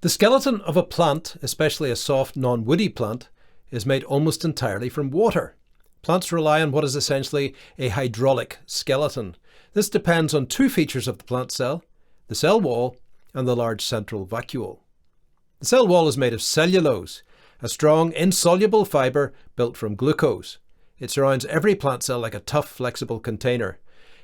The skeleton of a plant, especially a soft, non-woody plant, is made almost entirely from water. Plants rely on what is essentially a hydraulic skeleton. This depends on two features of the plant cell, the cell wall and the large central vacuole. The cell wall is made of cellulose, a strong, insoluble fibre built from glucose. It surrounds every plant cell like a tough, flexible container.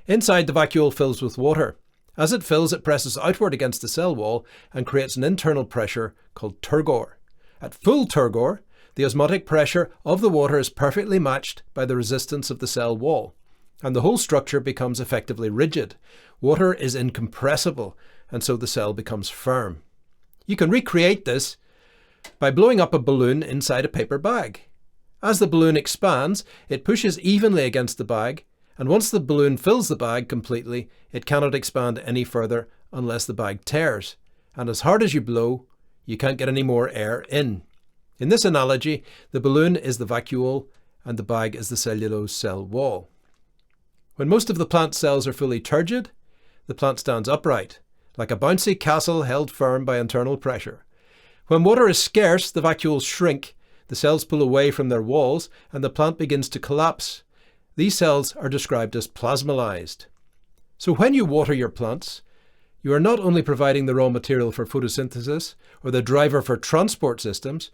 Inside, the vacuole fills with water. As it fills, it presses outward against the cell wall and creates an internal pressure called turgor. At full turgor, the osmotic pressure of the water is perfectly matched by the resistance of the cell wall, and the whole structure becomes effectively rigid. Water is incompressible, and so the cell becomes firm. You can recreate this by blowing up a balloon inside a paper bag. As the balloon expands, it pushes evenly against the bag, and once the balloon fills the bag completely, it cannot expand any further unless the bag tears. And as hard as you blow, you can't get any more air in. In this analogy, the balloon is the vacuole and the bag is the cellulose cell wall. When most of the plant cells are fully turgid, the plant stands upright, like a bouncy castle held firm by internal pressure. When water is scarce, the vacuoles shrink, the cells pull away from their walls, and the plant begins to collapse. These cells are described as plasmolysed. So when you water your plants, you are not only providing the raw material for photosynthesis or the driver for transport systems,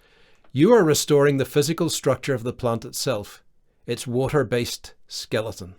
you are restoring the physical structure of the plant itself, its water-based skeleton.